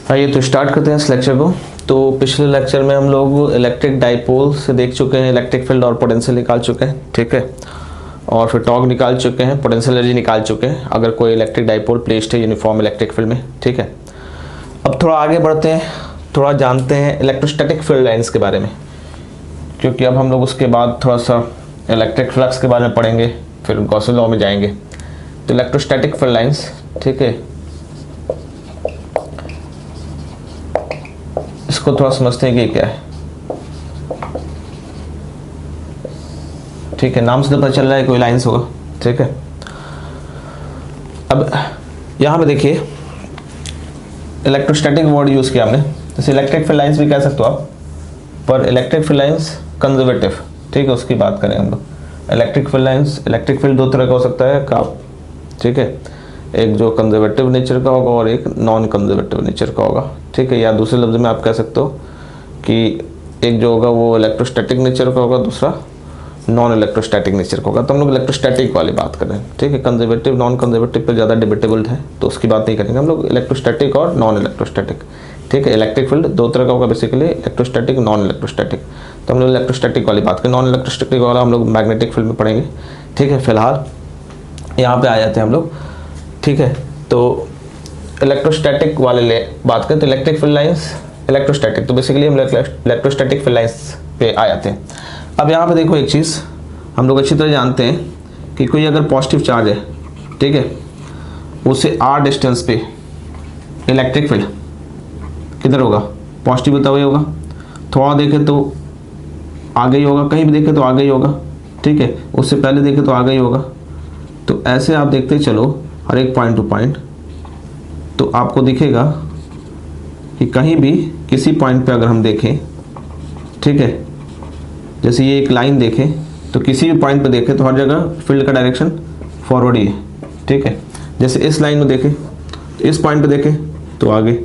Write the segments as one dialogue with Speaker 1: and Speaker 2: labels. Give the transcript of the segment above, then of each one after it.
Speaker 1: आइए तो स्टार्ट करते हैं इस लेक्चर को। तो पिछले लेक्चर में हम लोग इलेक्ट्रिक डाइपोल से देख चुके हैं, इलेक्ट्रिक फील्ड और पोटेंशियल निकाल चुके हैं, ठीक है। और फिर टॉर्क निकाल चुके हैं, पोटेंशियल एनर्जी निकाल चुके हैं अगर कोई इलेक्ट्रिक डाइपोल प्लेस्ड है यूनिफॉर्म इलेक्ट्रिक फील्ड में, ठीक है। अब थोड़ा आगे बढ़ते हैं, थोड़ा जानते हैं इलेक्ट्रोस्टैटिक फील्ड लाइन्स के बारे में, क्योंकि अब हम लोग उसके बाद थोड़ा सा इलेक्ट्रिक फ्लक्स के बारे में पढ़ेंगे, फिर गॉस लॉ में जाएंगे। तो इलेक्ट्रोस्टैटिक फील्ड लाइन्स, ठीक है, इसको थोड़ा समझते हैं कि क्या है, ठीक है। नाम से तो पता चल रहा है कोई लाइन्स होगा, ठीक है। अब यहाँ पे देखिए इलेक्ट्रोस्टैटिक वर्ड यूज़ किया हमने, जैसे इलेक्ट्रिक फील्ड लाइन्स भी कह सकते हो आप, पर इलेक्ट्रिक फील्ड लाइन्स कंजर्वेटिव, ठीक है, उसकी बात करें हम लोग। Electric field lines, electric field दो तरह का हो सकता है का, ठीक है, एक जो कंजर्वेटिव नेचर का होगा और एक नॉन कंजर्वेटिव नेचर का होगा, ठीक है। या दूसरे लफ्ज़ में आप कह सकते हो कि एक जो होगा वो इलेक्ट्रोस्टैटिक नेचर का होगा, दूसरा नॉन इलेक्ट्रोस्टैटिक नेचर का होगा। तो हम लोग इलेक्ट्रोस्टैटिक वाली बात कर रहे हैं, ठीक है। कंजर्वेटिव नॉन कंजर्वेटिव पर ज़्यादा डिबेटेबल है, तो उसकी बात नहीं करेंगे हम लोग। इलेक्ट्रोस्टैटिक और नॉन इलेक्ट्रोस्टैटिक, ठीक है। इलेक्ट्रिक फील्ड दो तरह का होगा बेसिकली, इलेक्ट्रोस्टैटिक, नॉन इलेक्ट्रोस्टैटिक। तो हम लोग इलेक्ट्रोस्टैटिक वाली बात करें, नॉन इलेक्ट्रोस्टैटिक वाला हम लोग मैग्नेटिक फील्ड में पढ़ेंगे, ठीक है। फिलहाल यहाँ पे आ जाते हैं हम लोग, ठीक है। तो इलेक्ट्रोस्टैटिक वाले बात करें तो इलेक्ट्रिक फील्ड लाइंस इलेक्ट्रोस्टैटिक, तो बेसिकली हम इलेक्ट्रोस्टैटिक फील्ड लाइंस पे आ जाते हैं। अब यहाँ पे देखो एक चीज़ हम लोग अच्छी तरह जानते हैं कि कोई अगर पॉजिटिव चार्ज है, ठीक है, उससे r डिस्टेंस पे इलेक्ट्रिक फील्ड किधर होगा, पॉजिटिव होता हुआ होगा। थोड़ा देखें तो आगे ही होगा, कहीं भी देखें तो आगे ही होगा, ठीक है। उससे पहले देखें तो आगे ही होगा। तो ऐसे आप देखते चलो हर एक पॉइंट टू पॉइंट, तो आपको दिखेगा कि कहीं भी किसी पॉइंट पे अगर हम देखें, ठीक है, जैसे ये एक लाइन देखें तो किसी भी पॉइंट पे देखें तो हर जगह फील्ड का डायरेक्शन फॉरवर्ड ही है, ठीक है। जैसे इस लाइन में देखें तो इस पॉइंट पे देखें तो आगे,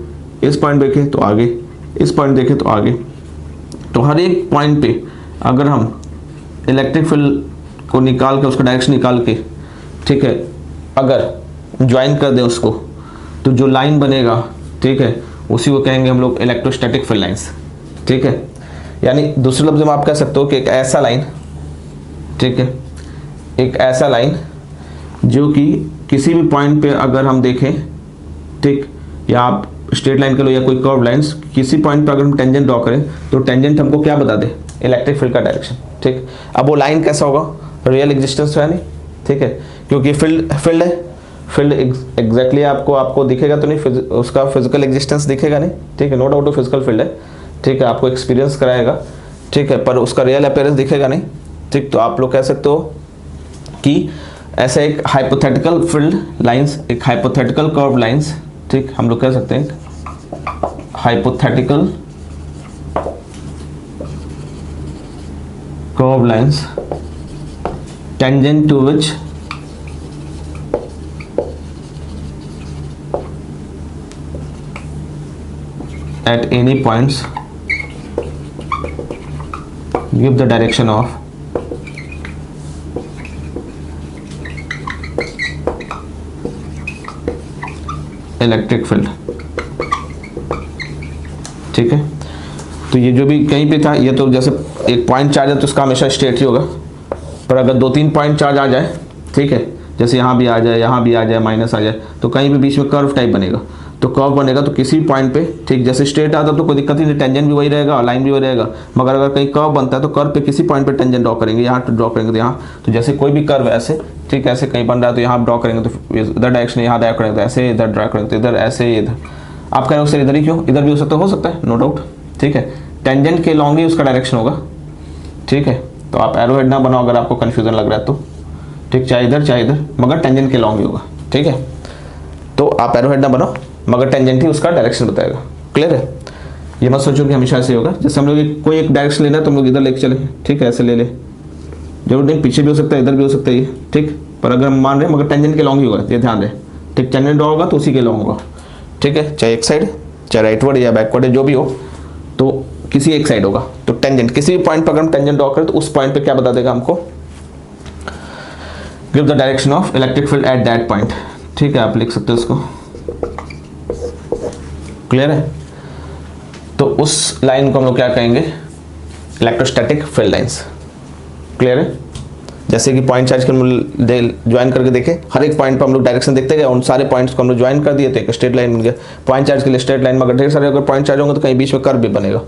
Speaker 1: इस पॉइंट देखें तो आगे, इस पॉइंट देखें तो आगे। तो हर एक पॉइंट पे अगर हम इलेक्ट्रिक फील्ड को निकाल के, उसका डायरेक्शन निकाल के, ठीक है, अगर ज्वाइन कर दें उसको, तो जो लाइन बनेगा, ठीक है, उसी को कहेंगे हम लोग इलेक्ट्रोस्टैटिक फील्ड लाइंस, ठीक है। यानी दूसरे लफ्ज़ में आप कह सकते हो कि एक ऐसा लाइन, ठीक है, एक ऐसा लाइन जो कि किसी भी पॉइंट पे अगर हम देखें, ठीक, या आप स्ट्रेट लाइन कर लो या कोई कर्व लाइंस, किसी पॉइंट पे अगर हम टेंजेंट ड्रॉ करें तो टेंजेंट हमको क्या बता दे, इलेक्ट्रिक फील्ड का डायरेक्शन, ठीक। अब वो लाइन कैसा होगा, रियल एग्जिस्टेंस है नहीं, ठीक है, क्योंकि फील्ड है, फील्ड एग्जैक्टली आपको दिखेगा तो नहीं, उसका फिजिकल एग्जिस्टेंस दिखेगा नहीं, ठीक है। नो डाउट फिजिकल फील्ड है, ठीक है, आपको एक्सपीरियंस कराएगा, ठीक है, पर उसका रियल अपीयरेंस दिखेगा नहीं, ठीक। तो आप लोग कह सकते हो कि ऐसे एक हाइपोथेटिकल फील्ड लाइंस, एक हाइपोथेटिकल कर्व लाइंस, ठीक, हम लोग कह सकते हैं hypothetical curve lines tangent to which at any points give the direction of electric field, ठीक है। तो ये जो भी कहीं पे था, ये तो जैसे एक पॉइंट चार्ज है तो उसका हमेशा स्ट्रेट ही होगा, पर अगर दो तीन पॉइंट चार्ज आ जाए, ठीक है, जैसे यहाँ भी आ जाए, यहाँ भी आ जाए, माइनस आ जाए, तो कहीं भी बीच में कर्व टाइप बनेगा। तो कर्व बनेगा तो किसी पॉइंट पे, ठीक, जैसे स्ट्रेट आता तो कोई दिक्कत ही नहीं, टेंजेंट भी वही रहेगा और लाइन भी वही रहेगा। मगर अगर कहीं कर्व बनता है तो कर्व पे किसी पॉइंट पे टेंजेंट ड्रॉ करेंगे, यहाँ पे ड्रॉ करेंगे तो यहाँ, तो जैसे कोई भी कर्व ऐसे, ठीक, ऐसे कहीं बन रहा है तो यहाँ ड्रॉ करेंगे तो इधर डायरेक्शन, यहाँ ड्रॉ करेंगे तो ऐसे, इधर ड्रॉ करेंगे तो इधर, ऐसे इधर। आप कह रहे हो सर इधर ही क्यों, इधर भी हो सकता है, नो डाउट, ठीक है। टेंजेंट के लॉन्ग ही उसका डायरेक्शन होगा, ठीक है। तो आप एरो हेड ना बनाओ अगर आपको कन्फ्यूजन लग रहा है तो, ठीक, चाहे इधर, मगर टेंजेंट के लॉन्ग ही होगा, ठीक है। तो आप एरो हेड ना बनाओ, मगर टेंजेंट ही उसका डायरेक्शन बताएगा, क्लियर है। ये मत सोचो कि हमेशा ऐसे होगा, जैसे हम लोग कोई एक डायरेक्शन लेना है तो हम लोग इधर लेके चले, ठीक है, ऐसे ले ले, जरूर नहीं, पीछे भी हो सकता है, इधर भी हो सकता है, ठीक। पर अगर हम मान रहे हैं मगर टेंजेंट के लॉन्ग ही होगा, ये ध्यान रहे, ठीक। टेंजेंट ड्रॉ होगा तो उसी के लॉन्ग होगा, ठीक है, चाहे एक साइड, चाहे राइटवर्ड या बैकवर्ड, जो भी हो, तो किसी एक साइड होगा। तो टेंजेंट किसी भी पॉइंट पर अगर हम टेंजेंट ड्रॉ करें तो उस पॉइंट पे क्या बता देगा हमको, give the direction of electric field at that point, ठीक है। आप लिख सकते हो इसको, क्लियर है? तो उस लाइन को हम लोग क्या कहेंगे, इलेक्ट्रोस्टैटिक फील्ड लाइंस। क्लियर है? जैसे कि पॉइंट चार्ज के हम ज्वाइन करके देखें, हर एक पॉइंट पर हम लोग डायरेक्शन देखते गए, उन सारे पॉइंट्स को हम लोग ज्वाइन कर दिए तो एक स्ट्रेट लाइन बन गया। पॉइंट चार्ज के लिए स्ट्रेट लाइन में अगर ढेर सारे अगर पॉइंट चार्ज होंगे तो कहीं बीच में कर्व भी बनेगा।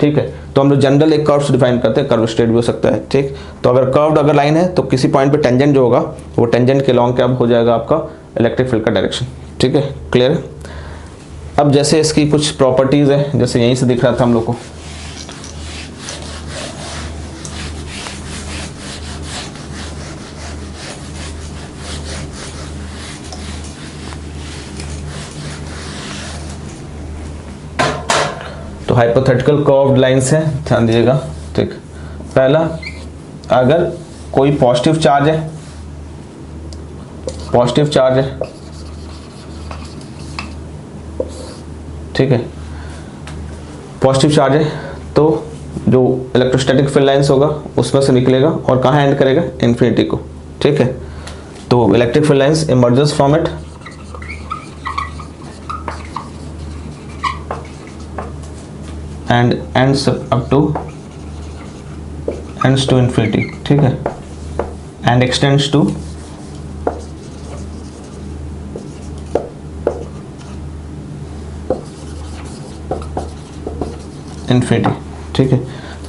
Speaker 1: ठीक है, तो हम लोग जनरल एक कर्व डिफाइन करते हैं, कर्व स्ट्रेट भी हो सकता है। ठीक, तो अगर कर्व्ड अगर लाइन है तो किसी पॉइंट पे टेंजेंट जो होगा वो टेंजेंट के लॉन्ग क्या हो जाएगा आपका इलेक्ट्रिक फील्ड का डायरेक्शन। ठीक है, क्लियर है? अब जैसे इसकी कुछ प्रॉपर्टीज है, जैसे यहीं से दिख रहा था हम लोग को, तो हाइपोथेटिकल कर्व्ड लाइंस है, ध्यान दीजिएगा। ठीक, पहला, अगर कोई पॉजिटिव चार्ज है, पॉजिटिव चार्ज है, ठीक है, पॉजिटिव चार्ज है तो जो इलेक्ट्रोस्टैटिक फील्ड लाइंस होगा उसमें से निकलेगा और कहाँ एंड करेगा, इन्फिनिटी को। ठीक है, तो electric field lines emerges from it and ends to infinity। ठीक है, and extends to infinity। ठीक है,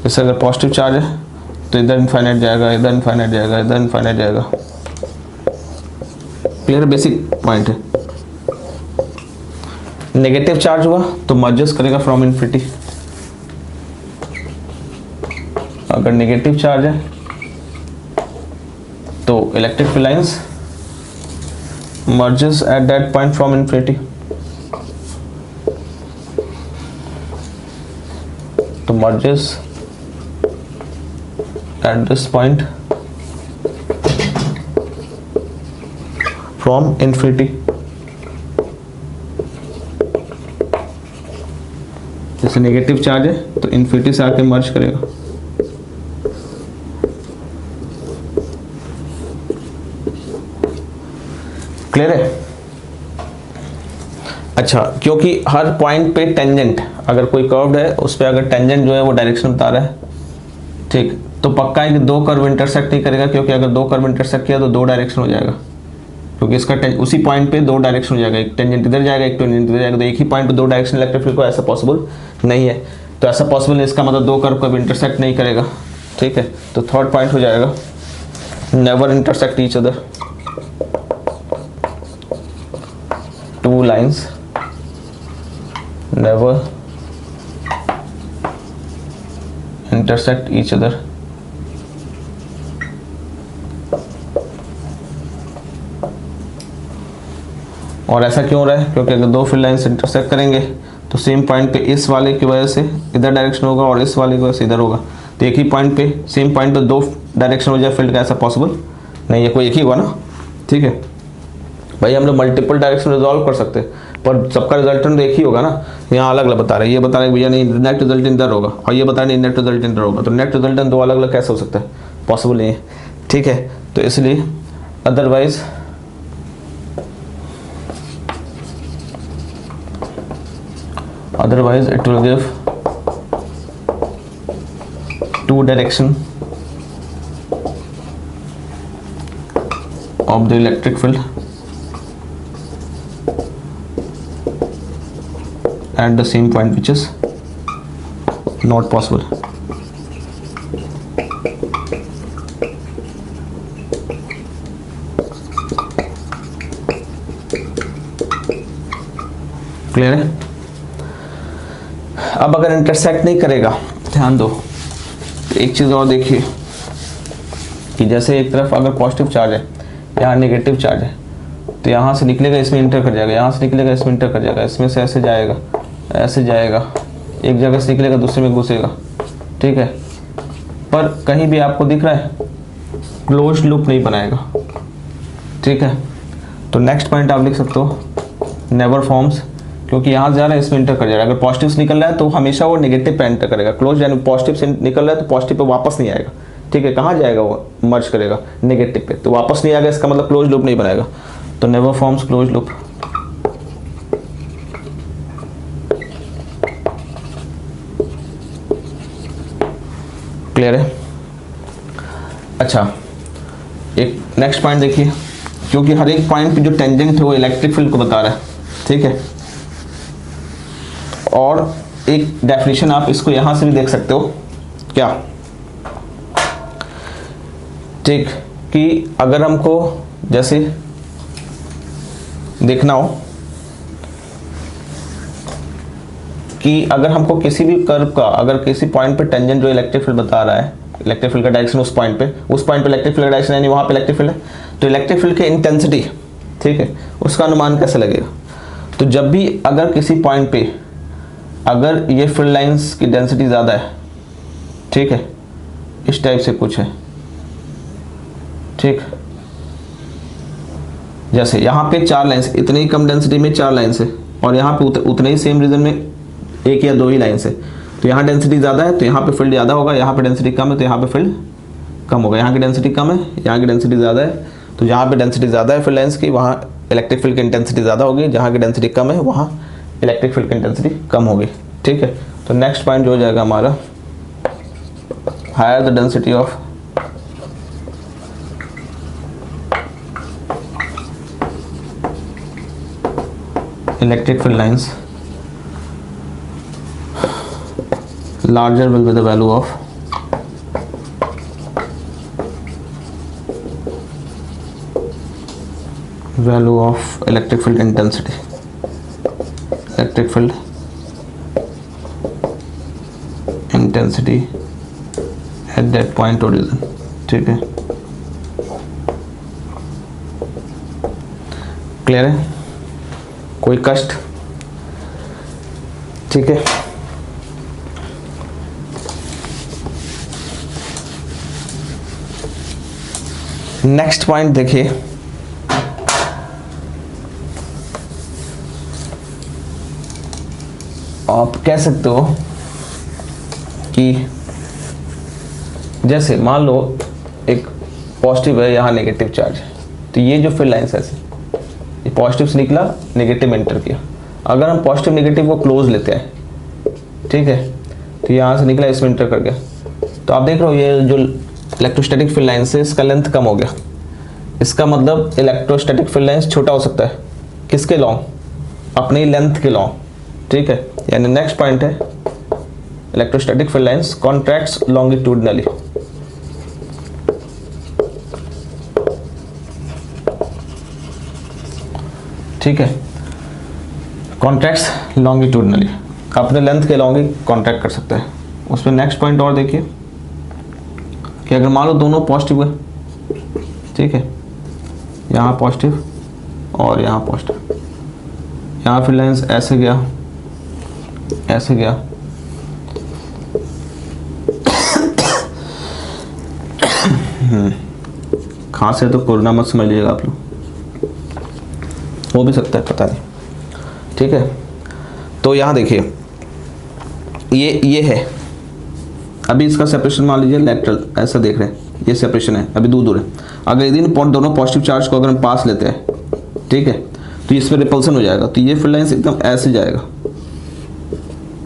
Speaker 1: जैसे अगर पॉजिटिव चार्ज है तो इधर इनफाइनाइट जाएगा, इधर इनफाइनाइट जाएगा, इधर इनफाइनाइट जाएगा। क्लियर, बेसिक पॉइंट है। नेगेटिव चार्ज हुआ तो मर्जेस करेगा फ्रॉम इन्फिनिटी। अगर नेगेटिव चार्ज है तो electric field lines merges at that point from infinity. तो merges at this point from infinity. जैसे नेगेटिव चार्ज है तो इन्फिनिटी से आके मर्ज करेगा। क्लियर है? अच्छा, क्योंकि हर पॉइंट पे टेंजेंट, अगर कोई कर्व्ड है उस पे अगर टेंजेंट जो है वो डायरेक्शन बता रहा है, ठीक, तो पक्का है कि दो कर्व इंटरसेक्ट नहीं करेगा, क्योंकि अगर दो कर्व इंटरसेक्ट किया तो दो डायरेक्शन हो जाएगा, क्योंकि इसका उसी पॉइंट पे दो डायरेक्शन हो जाएगा, एक टेंजेंट इधर जाएगा, एक टेंजेंट इधर जाएगा, तो एक ही पॉइंट पे दो डायरेक्शन इलेक्ट्रिक फील्ड को, ऐसा पॉसिबल नहीं है। तो ऐसा पॉसिबल है, इसका मतलब दो कर्व कभी इंटरसेक्ट नहीं करेगा। ठीक है, तो थर्ड पॉइंट हो जाएगा never intersect each other. Two lines never intersect each other। और ऐसा क्यों हो रहा है, क्योंकि अगर दो फील्ड लाइंस इंटरसेक्ट करेंगे तो सेम पॉइंट पे इस वाले की वजह से इधर डायरेक्शन होगा और इस वाले की वजह से इधर होगा। तो एक ही पॉइंट पे, सेम पॉइंट पे दो डायरेक्शन हो जाए फील्ड का, ऐसा पॉसिबल नहीं है, कोई एक ही हुआ ना। ठीक है भाई, हम लोग मल्टीपल डायरेक्शन रिजॉल्व कर सकते हैं, पर सबका रिजल्टेंट एक ही होगा ना। यहाँ अलग अलग बता रहे हैं, ये बता रहे हैं भैया नहीं नेट रिजल्टेंट इधर होगा, और ये बता रहे हैं नेट रिजल्टेंट इधर होगा, तो नेट रिजल्टेंट दो अलग अलग कैसे हो सकता है, पॉसिबल नहीं है। ठीक है, तो इसलिए otherwise it will give two direction of the electric field at the same point, which is not possible। Clear है? अब अगर इंटरसेक्ट नहीं करेगा, ध्यान दो, तो एक चीज और देखिए कि जैसे एक तरफ अगर पॉजिटिव चार्ज है, यहाँ नेगेटिव चार्ज है, तो यहाँ से निकलेगा इसमें इंटर कर जाएगा, यहाँ से निकलेगा इसमें इंटर कर जाएगा, इसमें से ऐसे जाएगा, ऐसे जाएगा, एक जगह से निकलेगा दूसरे में घुसेगा। ठीक है, पर कहीं भी आपको दिख रहा है क्लोज लूप नहीं बनाएगा। ठीक है, तो नेक्स्ट पॉइंट आप लिख सकते हो नेवर फॉर्म्स, क्योंकि यहाँ से जा रहा है इसमें इंटर कर जाएगा। अगर पॉजिटिव से निकल रहा है तो हमेशा वो नेगेटिव पे एंटर करेगा, क्लोज यानी पॉजिटिव से निकल रहा है तो पॉजिटिव पे वापस नहीं आएगा। ठीक है, कहाँ जाएगा वो, मर्ज करेगा नेगेटिव पे, तो वापस नहीं आएगा, इसका मतलब क्लोज लूप नहीं बनाएगा। तो never forms close loop. Clear है? अच्छा, एक नेक्स्ट पॉइंट देखिए, क्योंकि हर एक पॉइंट पे जो टेंजेंट है वो इलेक्ट्रिक फील्ड को बता रहा है, ठीक है। और एक डेफिनेशन आप इसको यहां से भी देख सकते हो, क्या, ठीक, कि अगर हमको जैसे देखना हो कि अगर हमको किसी भी कर्व का, अगर किसी पॉइंट पे टेंजेंट जो इलेक्ट्रिक फील्ड बता रहा है, इलेक्ट्रिक फील्ड का डायरेक्शन उस पॉइंट पे इलेक्ट्रिक फील्ड का डायरेक्शन यानी वहां पे इलेक्ट्रिक फील्ड है, तो इलेक्ट्रिक फील्ड की इंटेंसिटी, ठीक है, उसका अनुमान कैसे लगेगा? तो जब भी अगर किसी पॉइंट पे अगर ये फील्ड लाइंस की डेंसिटी ज़्यादा है, ठीक है, इस टाइप से कुछ है, ठीक, जैसे यहाँ पे 4 लाइन्स, इतनी ही कम डेंसिटी में 4 लाइन्स है, और यहाँ पे उतने ही सेम रीजन में 1 या 2 ही लाइन्स है, तो यहाँ डेंसिटी ज़्यादा है तो यहाँ पे फील्ड ज़्यादा होगा, यहाँ पे डेंसिटी कम है तो यहाँ पे फील्ड कम होगा, यहाँ की डेंसिटी कम है, यहाँ की डेंसिटी ज़्यादा है, तो जहाँ पे डेंसिटी ज़्यादा है फील्ड लाइन्स की वहाँ इलेक्ट्रिक फील्ड की इंटेंसिटी ज़्यादा होगी, जहाँ की डेंसिटी कम है वहाँ इलेक्ट्रिक फील्ड की इंटेंसिटी कम होगी, ठीक है। तो नेक्स्ट पॉइंट जो हो जाएगा हमारा, higher the density of electric field lines, larger will be the value of electric field intensity, electric field intensity at that point origin, ठीक है, क्लियर है? कोई कष्ट? ठीक है, नेक्स्ट पॉइंट देखिए, आप कह सकते हो कि जैसे मान लो एक पॉजिटिव है, यहाँ नेगेटिव चार्ज है, तो ये जो फील्ड लाइंस ऐसे, ये पॉजिटिव से निकला, नेगेटिव एंटर किया, अगर हम पॉजिटिव नेगेटिव को क्लोज लेते हैं, ठीक है, तो यहाँ से निकला, इसमें एंटर कर गया, तो आप देख रहे हो ये जो इलेक्ट्रोस्टैटिक फील्ड लाइन से इसका लेंथ कम हो गया, इसका मतलब इलेक्ट्रोस्टैटिक फील्ड लाइंस छोटा हो सकता है, किसके लॉन्ग? अपनी लेंथ के लॉन्ग, ठीक है। यानी नेक्स्ट पॉइंट है, electrostatic field lines contracts longitudinally, ठीक है, कॉन्ट्रैक्ट्स लॉन्गिट्यूडनली, अपने लेंथ के लॉन्ग ही कॉन्ट्रैक्ट कर सकता है। उसमें नेक्स्ट पॉइंट और देखिए कि अगर मान लो दोनों पॉजिटिव है, ठीक है, यहाँ पॉजिटिव और यहाँ पॉजिटिव, यहाँ फिर लाइंस ऐसे गया, ऐसे गया, खांसी है तो कोरोना मत समझ लीजिएगा आप लोग, हो भी सकता है, पता नहीं, ठीक है। तो यहाँ देखिए ये है, अभी इसका सेपरेशन मान लीजिए लेटरल, ऐसा देख रहे हैं, ये सेपरेशन है, अभी दूर दूर है। अगर यदि दोनों पॉजिटिव चार्ज को अगर हम पास लेते हैं, ठीक है, तो इसमें रिपल्सन हो जाएगा, तो ये फील्ड लाइंस एकदम ऐसे जाएगा,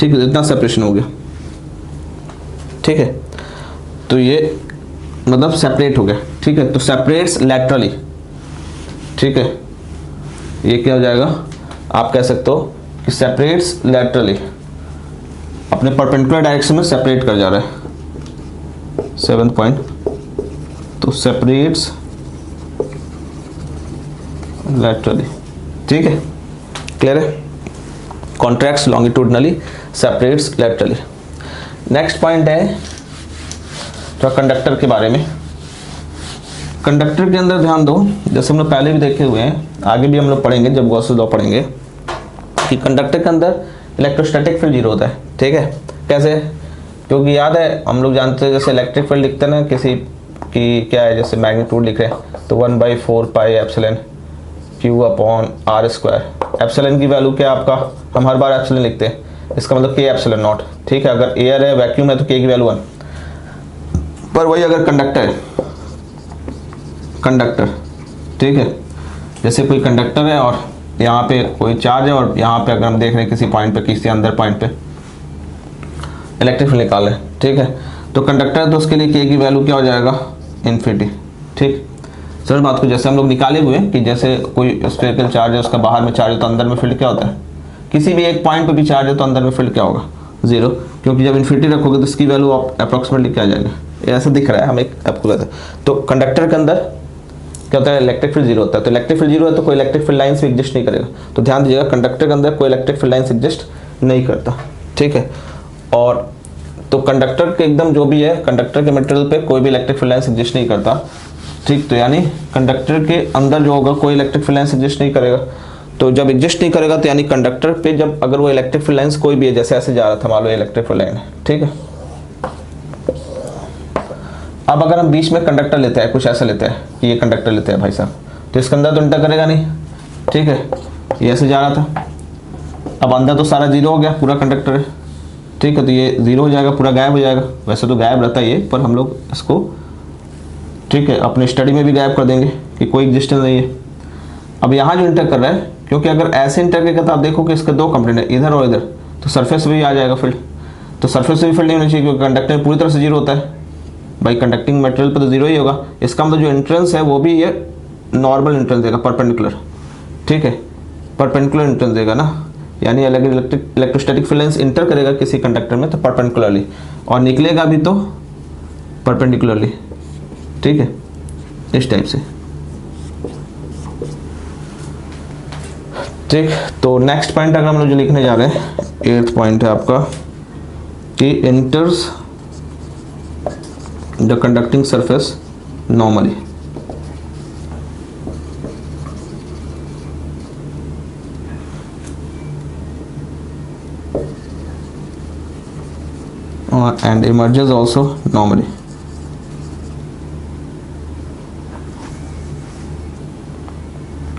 Speaker 1: ठीक है, इतना सेपरेशन हो गया, ठीक है, तो ये मतलब सेपरेट हो गया, ठीक है, तो सेपरेट्स लैटरली, ठीक है, ये क्या हो जाएगा, आप कह सकते हो कि सेपरेट्स लैटरली, अपने परपेंडिकुलर डायरेक्शन में सेपरेट कर जा रहा है, 7th पॉइंट, तो सेपरेट्स लैटरली, ठीक है, क्लियर है, contracts longitudinally, separates laterally. Next point है जो कंडक्टर के बारे में। कंडक्टर के अंदर ध्यान दो, जैसे हम लोग पहले भी देखे हुए हैं, आगे भी हम लोग पढ़ेंगे जब गॉसेस लॉ पढ़ेंगे, कि कंडक्टर के अंदर इलेक्ट्रोस्टैटिक फील्ड 0 होता है, ठीक है, कैसे? क्योंकि याद है हम लोग जानते हैं, जैसे इलेक्ट्रिक फील्ड लिखते हैं ना, किसी की क्या है, जैसे मैग्नीट्यूड लिख रहे हैं, तो 1/4 pi epsilon Q upon r², epsilon की वैल्यू क्या आपका, हम हर बार एप्सिलॉन लिखते हैं, इसका मतलब K एप्सिलॉन नॉट, ठीक है, अगर एयर है, वैक्यूम है, तो K की वैल्यू 1, पर वही अगर कंडक्टर है, कंडक्टर, ठीक है, जैसे कोई कंडक्टर है और यहाँ पे कोई चार्ज है, और यहाँ पे अगर हम देख रहे हैं किसी पॉइंट पे, किसी अंदर पॉइंट पे इलेक्ट्रिक फील्ड निकाल है, ठीक है, तो कंडक्टर है तो उसके लिए K की वैल्यू क्या हो जाएगा, इन्फिनिटी। ठीक, सर बात को जैसे हम लोग निकाले हुए कि जैसे कोई स्फेरिकल चार्ज है, उसका बाहर में चार्ज है तो अंदर में फील्ड क्या होता है, किसी भी एक पॉइंट पे भी चार्ज है तो अंदर में फील्ड क्या होगा, जीरो, क्योंकि जब इन्फिनिटी रखोगे तो इसकी वैल्यू अप्रोक्सीमेटली क्या आ जाएगा, ये ऐसा दिख रहा है, हम एक आपको कहते हैं। तो कंडक्टर के अंदर क्या होता है, इलेक्ट्रिक फील्ड जीरो होता है। तो इलेक्ट्रिक फील्ड जीरो है तो कोई इलेक्ट्रिक फील्ड लाइन्स भी एग्जिस्ट नहीं करेगा। तो ध्यान दीजिएगा, कंडक्टर के अंदर कोई इलेक्ट्रिक फील्ड लाइन्स एग्जिस्ट नहीं करता। ठीक है, और तो कंडक्टर के एकदम जो भी है, कंडक्टर के मटेरियल पे कोई भी इलेक्ट्रिक फील्ड लाइन्स एग्जिस्ट नहीं करता। ठीक, तो यानी कंडक्टर के अंदर जो होगा कोई इलेक्ट्रिक फील्ड लाइन्स एग्जिस्ट नहीं करेगा। तो जब एग्जिस्ट नहीं करेगा तो यानी कंडक्टर पे जब अगर वो इलेक्ट्रिक फील्ड लाइन्स कोई भी है, जैसे ऐसे जा रहा था मान लो इलेक्ट्रिक फील्ड लाइन है, ठीक है। अब अगर हम बीच में कंडक्टर लेते हैं, कुछ ऐसा लेते हैं कि ये कंडक्टर लेते हैं भाई साहब, तो इसके अंदर तो इंटर करेगा नहीं। ठीक है, ये ऐसे जा रहा था, अब अंदर तो सारा जीरो हो गया, पूरा कंडक्टर है। ठीक है, तो ये जीरो हो जाएगा, पूरा गायब हो जाएगा। वैसे तो गायब रहता है ये, पर हम लोग इसको ठीक है अपने स्टडी में भी गायब कर देंगे कि कोई एग्जिस्टेंस नहीं है। अब यहाँ जो इंटर कर रहा है, क्योंकि अगर ऐसे इंटर करेगा तो आप देखो कि इसके दो कंपोनेंट है, इधर और इधर, तो सरफेस भी आ जाएगा फील्ड। तो सरफेस से भी फील्ड नहीं होना चाहिए क्योंकि कंडक्टर पूरी तरह से जीरो होता है भाई, कंडक्टिंग मटेरियल पर तो जीरो ही होगा। इसका मतलब जो एंट्रेंस है वो भी ये नॉर्मल एंट्रेंस देगा, परपेंडिकुलर। ठीक है, परपेंडिकुलर एंट्रेंस देगा ना, यानी अलग इलेक्ट्रोस्टैटिक फील्ड लाइंस इंटर करेगा किसी कंडक्टर में तो परपेंडिकुलरली, और निकलेगा भी तो परपेंडिकुलरली। ठीक है, इस टाइप से। ठीक, तो नेक्स्ट पॉइंट अगर हम लोग जो लिखने जा रहे हैं, 8th पॉइंट है आपका कि enters the conducting surface normally. and emerges also normally.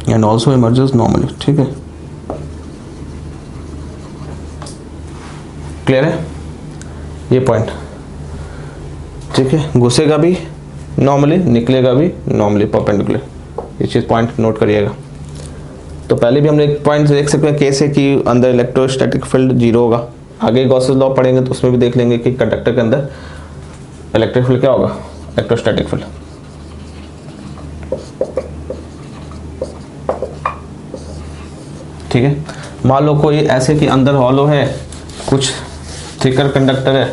Speaker 1: And also emerges normally. ठीक है, क्लियर है ये पॉइंट। ठीक है, घुसेगा भी नॉर्मली, निकलेगा भी नॉर्मली, परपेंडिकुलर। ये चीज़ पॉइंट नोट करिएगा। तो पहले भी हम एक पॉइंट देख सकते हैं कैसे कि अंदर इलेक्ट्रोस्टैटिक फील्ड जीरो होगा। आगे गॉसेस लॉ पढ़ेंगे तो उसमें भी देख लेंगे कि कंडक्टर के अंदर इलेक्ट्रिक फील्ड क्या होगा, इलेक्ट्रोस्टैटिक फील्ड। ठीक है, मान लो कोई ऐसे कि अंदर हॉलो है, कुछ थिकर कंडक्टर है,